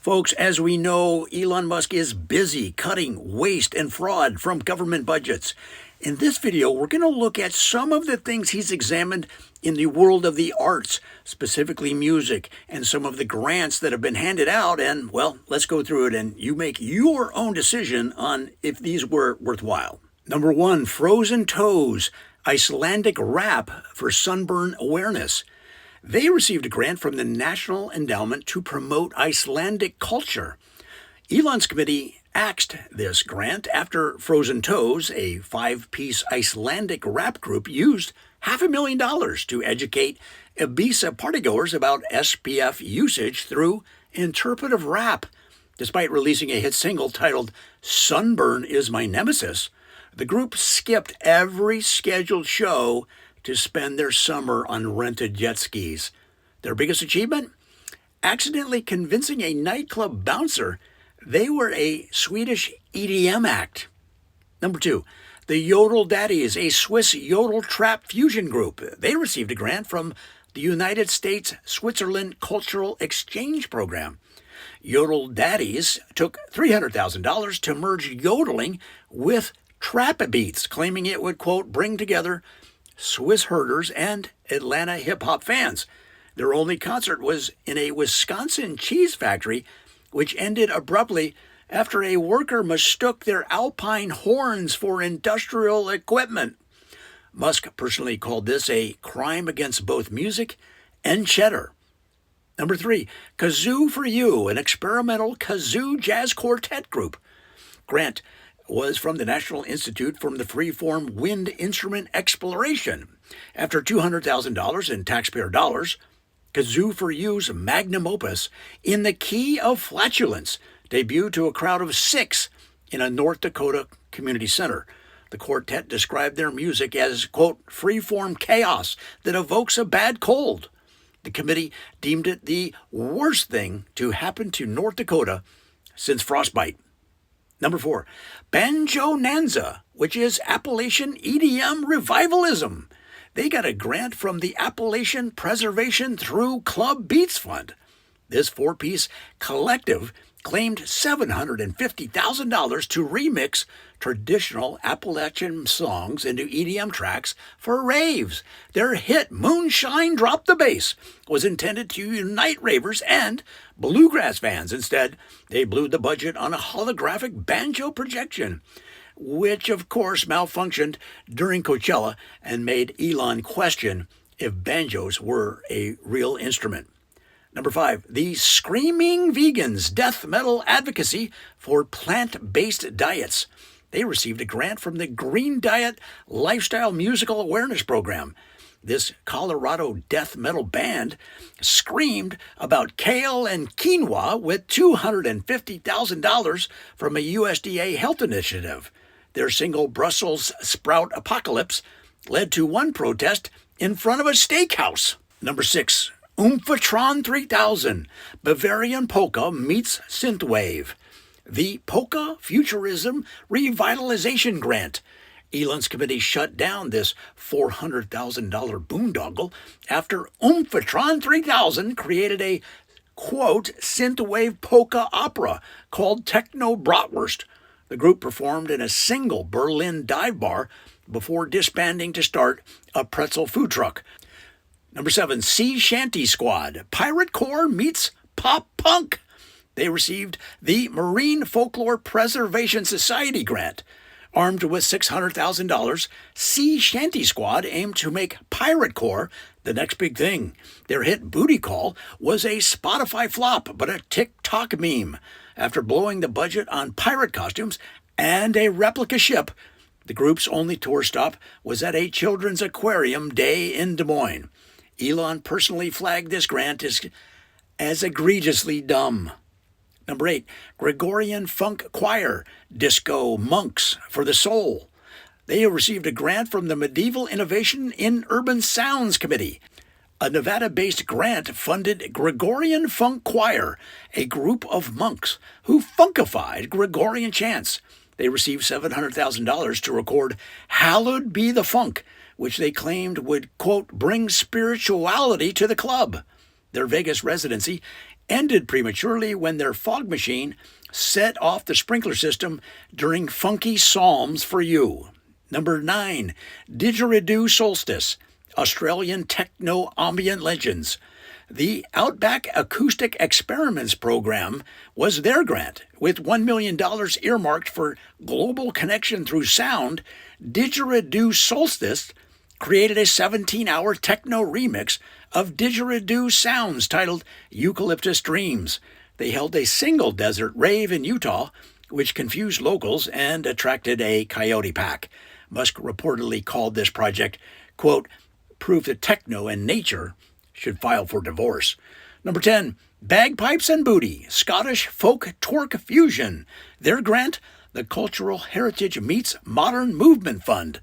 Folks, as we know, Elon Musk is busy cutting waste and fraud from government budgets. In this video, we're going to look at some of the things he's examined in the world of the arts, specifically music, and some of the grants that have been handed out. And, well, let's go through it and you make your own decision on if these were worthwhile. Number 1, Frozen Toes, Icelandic rap for sunburn awareness. They received a grant from the National Endowment to promote Icelandic culture. Elon's committee axed this grant after Frozen Toes, a 5-piece Icelandic rap group, used $500,000 to educate Ibiza partygoers about SPF usage through interpretive rap. Despite releasing a hit single titled "Sunburn is My Nemesis," the group skipped every scheduled show to spend their summer on rented jet skis. Their biggest achievement? Accidentally convincing a nightclub bouncer they were a Swedish EDM act. Number 2, the Yodel Daddies, a Swiss yodel trap fusion group. They received a grant from the United States-Switzerland Cultural Exchange Program. Yodel Daddies took $300,000 to merge yodeling with trap beats, claiming it would, quote, bring together Swiss herders and Atlanta hip-hop fans. Their only concert was in a Wisconsin cheese factory, which ended abruptly after a worker mistook their Alpine horns for industrial equipment. Musk personally called this a crime against both music and cheddar. Number 3, Kazoo for You, an experimental kazoo jazz quartet group. Grant was from the National Institute for the Freeform Wind Instrument Exploration. After $200,000 in taxpayer dollars, Kazoo for You's magnum opus, In the Key of Flatulence, debuted to a crowd of 6 in a North Dakota community center. The quartet described their music as, quote, freeform chaos that evokes a bad cold. The committee deemed it the worst thing to happen to North Dakota since frostbite. Number 4, Benjo Nanza, which is Appalachian EDM revivalism. They got a grant from the Appalachian Preservation Through Club Beats Fund. This 4-piece collective claimed $750,000 to remix traditional Appalachian songs into EDM tracks for raves. Their hit Moonshine Drop the Bass was intended to unite ravers and bluegrass fans. Instead, they blew the budget on a holographic banjo projection, which of course malfunctioned during Coachella and made Elon question if banjos were a real instrument. Number 5, the Screaming Vegans, death metal advocacy for plant-based diets. They received a grant from the Green Diet Lifestyle Musical Awareness Program. This Colorado death metal band screamed about kale and quinoa with $250,000 from a USDA health initiative. Their single Brussels Sprout Apocalypse led to one protest in front of a steakhouse. Number 6, Oomphatron 3000, Bavarian Polka meets Synthwave. The Polka Futurism Revitalization Grant. Elon's committee shut down this $400,000 boondoggle after Oomphatron 3000 created a, quote, synthwave polka opera called Techno Bratwurst. The group performed in a single Berlin dive bar before disbanding to start a pretzel food truck. Number 7, Sea Shanty Squad, Pirate Corps meets Pop Punk. They received the Marine Folklore Preservation Society grant. Armed with $600,000, Sea Shanty Squad aimed to make Pirate Corps the next big thing. Their hit Booty Call was a Spotify flop, but a TikTok meme. After blowing the budget on pirate costumes and a replica ship, the group's only tour stop was at a children's aquarium day in Des Moines. Elon personally flagged this grant as egregiously dumb. Number 8, Gregorian Funk Choir, Disco Monks for the Soul. They received a grant from the Medieval Innovation in Urban Sounds Committee. A Nevada-based grant funded Gregorian Funk Choir, a group of monks who funkified Gregorian chants. They received $700,000 to record Hallowed Be the Funk, which they claimed would, quote, bring spirituality to the club. Their Vegas residency ended prematurely when their fog machine set off the sprinkler system during Funky Psalms for You. Number 9, Digido Solstice, Australian techno ambient legends. The Outback Acoustic Experiments program was their grant. With $1 million earmarked for global connection through sound, Digido Solstice created a 17-hour techno remix of didgeridoo sounds titled Eucalyptus Dreams. They held a single desert rave in Utah, which confused locals and attracted a coyote pack. Musk reportedly called this project, quote, proof that techno and nature should file for divorce. Number 10, Bagpipes and Booty, Scottish folk twerk fusion. Their grant, the Cultural Heritage Meets Modern Movement Fund.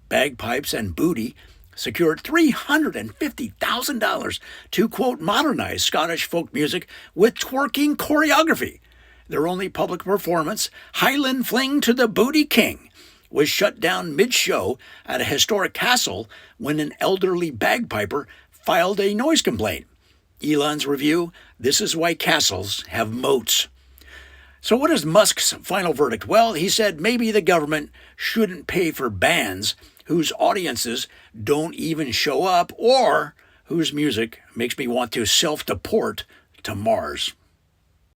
Bagpipes and Booty secured $350,000 to, quote, modernize Scottish folk music with twerking choreography. Their only public performance, Highland Fling to the Booty King, was shut down mid-show at a historic castle when an elderly bagpiper filed a noise complaint. Elon's review, this is why castles have moats. So what is Musk's final verdict? Well, he said maybe the government shouldn't pay for bands whose audiences don't even show up or whose music makes me want to self-deport to Mars.